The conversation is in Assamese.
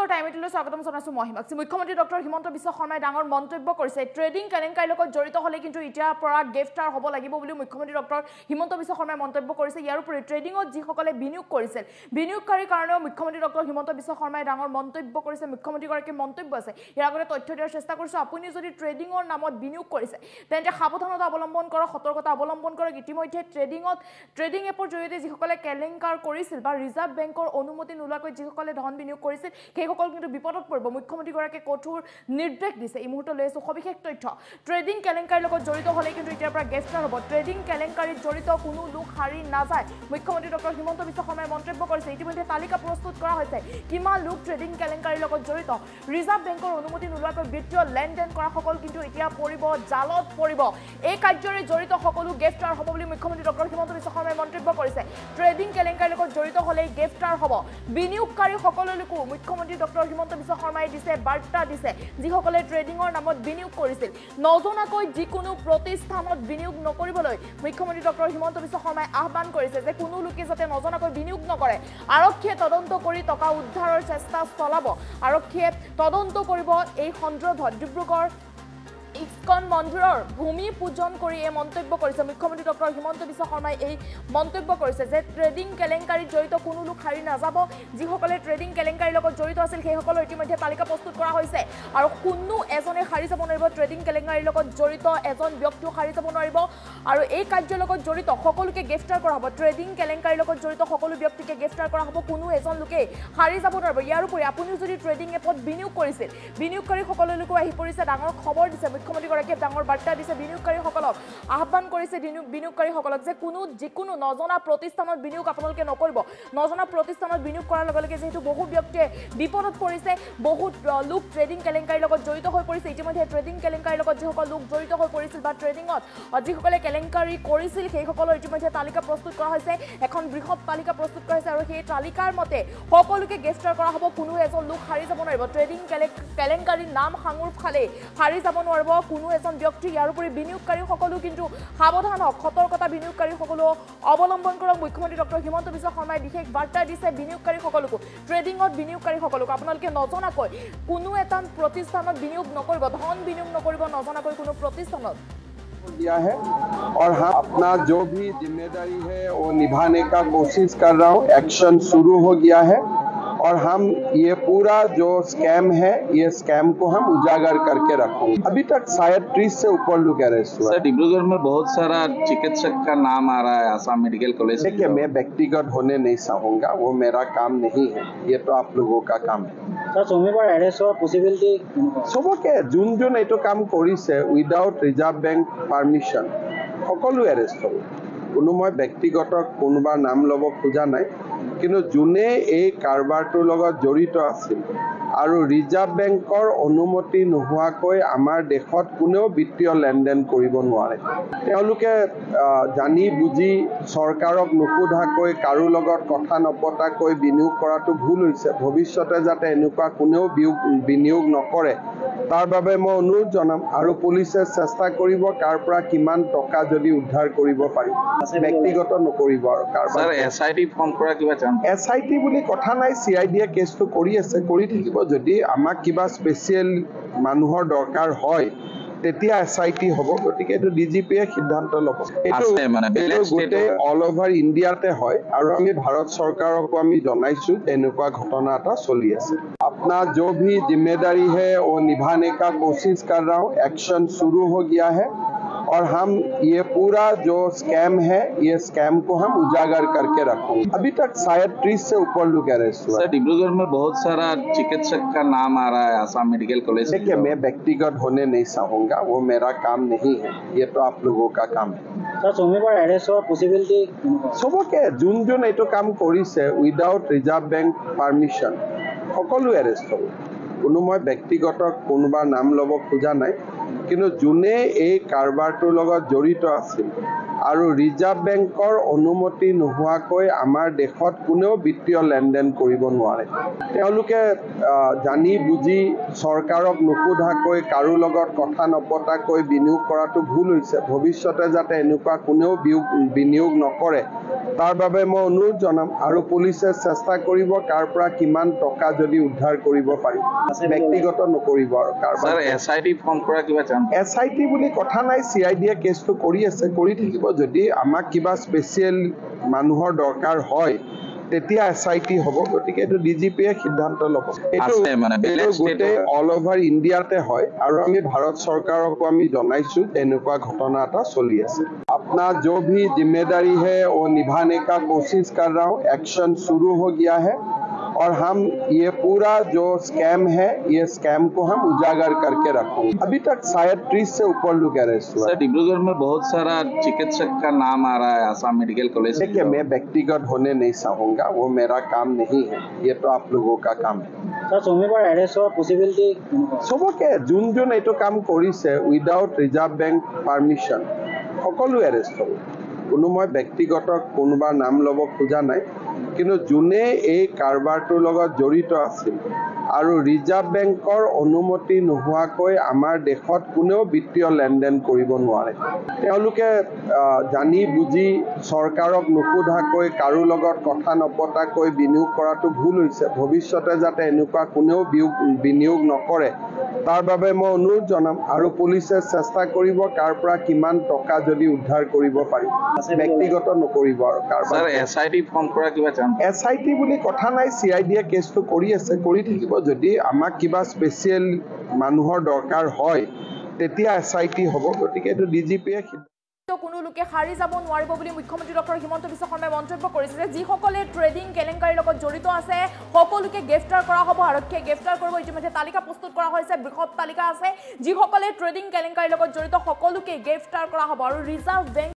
নিউজৰ টাইমলৈ স্বাগতম জনাইছো মই হিমাক্ষী। মুখ্যমন্ত্ৰী ডক্টৰ হিমন্ত বিশ্ব শৰ্মাই ডাঙৰ মন্তব্য কৰিছে। ট্ৰেডিং কেলেংকাৰীৰ লগত জড়িত হলে কিন্তু এতিয়াৰ পৰা গ্ৰেফতাৰ হ'ব লাগিব বুলি মুখ্যমন্ত্ৰী ডক্টৰ হিমন্ত বিশ্ব শৰ্মাই মন্তব্য কৰিছে। ইয়াৰ উপৰি ট্ৰেডিংত যিসকলে বিনিয়োগ কৰিছিল বিনিয়োগকাৰীৰ কাৰণেও মুখ্যমন্ত্ৰী ডক্টৰ হিমন্ত বিশ্ব শৰ্মাই ডাঙৰ মন্তব্য কৰিছে। মুখ্যমন্ত্ৰীগৰাকীৰ মন্তব্য আছে, ইয়াৰ আগতে তথ্য দিয়াৰ চেষ্টা কৰিছো। আপুনি যদি ট্ৰেডিংৰ নামত বিনিয়োগ কৰিছে তেন্তে সাৱধানতা অৱলম্বন কৰক, সতৰ্কতা অৱলম্বন কৰক। ইতিমধ্যে ট্ৰেডিং এপৰ জৰিয়তে যিসকলে কেলেংকাৰ কৰিছিল বা ৰিজাৰ্ভ বেংকৰ অনুমতি নোলোৱাকৈ যিসকলে ধন বিনিয়োগ কৰিছিল সেইসকল কিন্তু বিপদত পৰিব। মুখ্যমন্ত্ৰীগৰাকীয়ে কঠোৰ নিৰ্দেশ দিছে। এই মুহূৰ্তত লৈ আছো সবিশেষ তথ্য। ট্ৰেডিং কেলেংকাৰীৰ লগত জড়িত হলে কিন্তু এতিয়াৰ পৰা গ্ৰেফতাৰ হ'ব। ট্ৰেডিং কেলেংকাৰীত জড়িত কোনো লোক হাৰি নাযায়, মুখ্যমন্ত্ৰী ডক্টৰ হিমন্ত বিশ্ব শৰ্মাই মন্তব্য কৰিছে। ইতিমধ্যে তালিকা প্ৰস্তুত কৰা হৈছে কিমান লোক ট্ৰেডিং কেলেংকাৰীৰ লগত জড়িত। ৰিজাৰ্ভ বেংকৰ অনুমতি নোলোৱাকৈ বিত্তীয় লেনদেন কৰা সকল কিন্তু এতিয়া পৰিব জালত পৰিব। এই কাৰ্যৰে জড়িত সকলো গ্ৰেফতাৰ হ'ব বুলি মুখ্যমন্ত্ৰী ডক্টৰ হিমন্ত বিশ্ব শৰ্মাই মন্তব্য কৰিছে। ট্ৰেডিং কেলেংকাৰীৰ লগত জড়িত হলে গ্ৰেফতাৰ হ'ব। বিনিয়োগকাৰী সকললৈকো মুখ্যমন্ত্ৰী ডক্টৰ হিমন্ত বিশ্ব শৰ্মাই দিছে বাৰ্তা দিছে, যিসকলে ট্ৰেডিংৰ নামত বিনিয়োগ কৰিছিল। নজনাকৈ যিকোনো প্ৰতিষ্ঠানত বিনিয়োগ নকৰিবলৈ মুখ্যমন্ত্ৰী ডক্টৰ হিমন্ত বিশ্ব শৰ্মাই আহ্বান কৰিছে যে কোনো লোকে যাতে নজনাকৈ বিনিয়োগ নকৰে। আৰক্ষীয়ে তদন্ত কৰি টকা উদ্ধাৰৰ চেষ্টা চলাব। আৰক্ষীয়ে তদন্ত কৰিব এই সন্দৰ্ভত। ডিব্ৰুগড় ইস্কন মন্দিৰৰ ভূমি পূজন কৰি এই মন্তব্য কৰিছে মুখ্যমন্ত্ৰী ডক্টৰ হিমন্ত বিশ্ব শৰ্মাই। এই মন্তব্য কৰিছে যে ট্ৰেডিং কেলেংকাৰীত জড়িত কোনো লোক হাৰি নাযাব। যিসকলে ট্ৰেডিং কেলেংকাৰীৰ লগত জড়িত আছিল সেইসকলৰ ইতিমধ্যে তালিকা প্ৰস্তুত কৰা হৈছে আৰু কোনো এজনে হাৰি যাব নোৱাৰিব। ট্ৰেডিং কেলেংকাৰীৰ লগত জড়িত এজন ব্যক্তিও হাৰি যাব নোৱাৰিব আৰু এই কাৰ্যৰ লগত জড়িত সকলোকে গ্ৰেফতাৰ কৰা হ'ব। ট্ৰেডিং কেলেংকাৰীৰ লগত জড়িত সকলো ব্যক্তিকে গ্ৰেফতাৰ কৰা হ'ব, কোনো এজন লোকে হাৰি যাব নোৱাৰিব। ইয়াৰ উপৰি আপুনি যদি ট্ৰেডিং এপত বিনিয়োগ কৰিছিল বিনিয়োগকাৰীসকললৈকো আহি পৰিছে ডাঙৰ খবৰ দিছে। মুখ্যমন্ত্ৰীগৰাকীয়ে ডাঙৰ বাৰ্তা দিছে, বিনিয়োগকাৰীসকলক আহ্বান কৰিছে বিনিয়োগকাৰীসকলক যে যিকোনো নজনা প্ৰতিষ্ঠানত বিনিয়োগ আপোনালোকে নকৰিব। নজনা প্ৰতিষ্ঠানত বিনিয়োগ কৰাৰ লগে লগে যিহেতু বহু ব্যক্তিয়ে বিপদত পৰিছে, বহুত লোক ট্ৰেডিং কেলেংকাৰীৰ লগত জড়িত হৈ পৰিছে। ইতিমধ্যে ট্ৰেডিং কেলেংকাৰীৰ লগত যিসকল লোক জড়িত হৈ পৰিছিল বা ট্ৰেডিঙত যিসকলে কেলেংকাৰী কৰিছিল সেইসকলৰ ইতিমধ্যে তালিকা প্ৰস্তুত কৰা হৈছে। এখন বৃহৎ তালিকা প্ৰস্তুত কৰা হৈছে আৰু সেই তালিকাৰ মতে সকলোকে গ্ৰেফতাৰ কৰা হ'ব। কোনো এজন লোক হাৰি যাব নোৱাৰিব। ট্ৰেডিং কেলেংকাৰীৰ নাম সাঙুৰ ফালে হাৰি যাব নোৱাৰিব কোনো এজন ব্যক্তি। ইয়াৰ উপৰি বিনিয়োগকাৰীসকলো কিন্তু সাৱধান হওক, সতৰ্কতা বিনিয়োগকাৰীসকলো অৱলম্বন কৰক। মুখ্যমন্ত্ৰী ডক্টৰ হিমন্ত বিশ্ব শৰ্মাই বিশেষ বাৰ্তা দিছে বিনিয়োগকাৰীসকলকো। ট্ৰেডিঙত বিনিয়োগকাৰীসকলক আপোনালোকে নজনাকৈ কোনো এটা প্ৰতিষ্ঠানত বিনিয়োগ নকৰিব, ধন বিনিয়োগ নকৰিব নজনাকৈ কোনো প্ৰতিষ্ঠানত। दिया है और हाँ अपना जो भी जिम्मेदारी है वो निभाने का कोशिश कर रहा हूँ। एक्शन शुरू हो गया है और हम ये पूरा जो स्कैम है ये स्कैम को हम उजागर करके रखेंगे। अभी तक शायद 30 से ऊपर लोग अरेस्ट हुआ। सर डिब्रूगढ़ में बहुत सारा चिकित्सक का नाम आ रहा है आसाम मेडिकल कॉलेज। देखिए मैं व्यक्तिगत होने नहीं चाहूँगा, वो मेरा काम नहीं है, ये तो आप लोगों का काम है। सर सोमवार एरेस्ट होৱাৰ পসিবিলিটি सबके যোন এইটো কাম কৰিছে উইদাউট ৰিজাৰ্ভ বেংক পাৰমিশ্যন সকলো এৰেষ্ট হ'ব। কোনো মই ব্যক্তিগত কোনোবা নাম ল'ব খোজা নাই, কিন্তু যোনে এই কাৰবাৰটোৰ লগত জড়িত আছিল আৰু ৰিজাৰ্ভ বেংকৰ অনুমতি নোহোৱাকৈ আমাৰ দেশত কোনেও বিত্তীয় লেনদেন কৰিব নোৱাৰে। তেওঁলোকে জানি বুজি চৰকাৰক নোসোধাকৈ কাৰো লগত কথা নপতাকৈ বিনিয়োগ কৰাটো ভুল হৈছে। ভৱিষ্যতে যাতে এনেকুৱা কোনেও বিনিয়োগ নকৰে তাৰ বাবে মই অনুৰোধ জনাম আৰু পুলিচে চেষ্টা কৰিব কাৰ পৰা কিমান টকা যদি উদ্ধাৰ কৰিব পাৰি। ব্যক্তিগত নকৰিব আৰু কাৰবাৰ। SIT ফৰ্ম কৰা কিবা SIT বুলি কথা নাই, CID কেছটো কৰি আছে, কৰি থাকিব। যদি আমাক কিবা স্পেচিয়েল মানুহৰ দৰকাৰ হয় তেতিয়া SIT হ'ব। গতিকে এইটো DGPয়ে সিদ্ধান্ত ল'ব। এইটো গোটেই অল অভাৰ ইণ্ডিয়াতে হয় আৰু আমি ভাৰত চৰকাৰকো আমি জনাইছো এনেকুৱা ঘটনা এটা চলি আছে। अपना जो भी जिम्मेदारी है वो निभाने का कोशिश कर रहा हूँ। एक्शन शुरू हो गया है और हम ये पूरा जो स्कैम है ये स्कैम को हम उजागर करके रखेंगे। अभी तक शायद 30 से ऊपर लोग अरेस्ट हुआ। सर डिब्रूगढ़ में बहुत सारा चिकित्सक का नाम आ रहा है आसाम मेडिकल कॉलेज। देखिए मैं व्यक्तिगत होने नहीं चाहूँगा, वो मेरा काम नहीं है, ये तो आप लोगों का काम है। सर सोमवार एरेस्ट होৱাৰ পসিবিলিটি सबके যোন এইটো কাম কৰিছে উইদাউট ৰিজাৰ্ভ বেংক পাৰমিশ্যন সকলো এৰেষ্ট হ'ব। কোনো মই ব্যক্তিগত কোনোবা নাম ল'ব খোজা নাই, কিন্তু যোনে এই কাৰবাৰটোৰ লগত জড়িত আছিল আৰু ৰিজাৰ্ভ বেংকৰ অনুমতি নোহোৱাকৈ আমাৰ দেশত কোনেও বিত্তীয় লেনদেন কৰিব নোৱাৰে। তেওঁলোকে জানি বুজি চৰকাৰক নোসোধাকৈ কাৰো লগত কথা নপতাকৈ বিনিয়োগ কৰাটো ভুল হৈছে। ভৱিষ্যতে যাতে এনেকুৱা কোনেও বিনিয়োগ নকৰে তাৰ বাবে মই অনুৰোধ জনাম আৰু পুলিচে চেষ্টা কৰিব কাৰ পৰা কিমান টকা যদি উদ্ধাৰ কৰিব পাৰি, ব্যক্তিগত নকৰিব। আৰু স্যাৰ এসআইটি ফৰ্ম কৰা কিবা চান্স SIT বুলি কথা নাই, CID কেছটো কৰি আছে, কৰি থাকিব। যদি আমাক কিবা স্পেচিয়েল মানুহৰ দৰকাৰ হয় তেতিয়া SIT হ'ব। গতিকে এইটো DGPয়ে সিদ্ধান্ত ল'ব। এইটো গোটেই অল অভাৰ ইণ্ডিয়াতে হয় আৰু আমি ভাৰত চৰকাৰকো আমি জনাইছো এনেকুৱা ঘটনা এটা চলি আছে। अपना जो भी जिम्मेदारी है वो निभाने का कोशिश कर रहा हूँ। एक्शन शुरू हो गया है और हम ये पूरा जो स्कैम है ये स्कैम को हम उजागर करके रखेंगे। अभी तक शायद 30 से ऊपर लोग अरेस्ट हुए। सर डिब्रूगढ़ में बहुत सारा चिकित्सक का नाम आ रहा है आसाम मेडिकल कॉलेज। देखिए मैं व्यक्तिगत होने नहीं चाहूँगा, वो मेरा काम नहीं है, ये तो आप लोगों का काम है। सर सोमवार एरेस्ट होৱাৰ পসিবিলিটি সবকে যোন এইটো কাম কৰিছে উইদাউট ৰিজাৰ্ভ বেংক পাৰ্মিশ্যন সকলো এৰেষ্ট হ'ব। কোনো মই ব্যক্তিগত কোনোবা নাম ল'ব খোজা নাই, কিন্তু যোনে এই কাৰবাৰটোৰ লগত জড়িত আছিল আৰু ৰিজাৰ্ভ বেংকৰ অনুমতি নোহোৱাকৈ আমাৰ দেশত কোনেও বিত্তীয় লেনদেন কৰিব নোৱাৰে। তেওঁলোকে জানি বুজি চৰকাৰক নোসোধাকৈ কাৰো লগত কথা নপতাকৈ বিনিয়োগ কৰাটো ভুল হৈছে। ভৱিষ্যতে যাতে এনেকুৱা কোনেও বিনিয়োগ নকৰে তাৰ বাবে মই অনুৰোধ জনাম আৰু পুলিচে চেষ্টা কৰিব কাৰ পৰা কিমান টকা যদি উদ্ধাৰ কৰিব পাৰি, ব্যক্তিগত নকৰিব। আৰু স্যাৰ এসআইটি ফৰ্ম কৰা কিবা চান্স SIT বুলি কথা নাই, CID কেছটো কৰি আছে, কৰি থাকিব। যদি আমাক কিবা স্পেচিয়েল মানুহৰ দৰকাৰ হয় তেতিয়া SIT হ'ব। গতিকে এইটো DGPয়ে কোনো লোকে হাৰি যাব নোৱাৰিব বুলি মুখ্যমন্ত্ৰী ডক্টৰ হিমন্ত বিশ্ব শৰ্মাই মন্তব্য কৰিছে যে যিসকলে ট্ৰেডিং কেলেংকাৰীৰ লগত জড়িত আছে সকলোকে গ্ৰেফতাৰ কৰা হ'ব। আৰক্ষীয়ে গ্ৰেফতাৰ কৰিব। ইতিমধ্যে তালিকা প্ৰস্তুত কৰা হৈছে, বৃহৎ তালিকা আছে। যিসকলে ট্ৰেডিং কেলেংকাৰীৰ লগত জড়িত সকলোকে গ্ৰেফতাৰ কৰা হ'ব আৰু ৰিজাৰ্ভ বেংক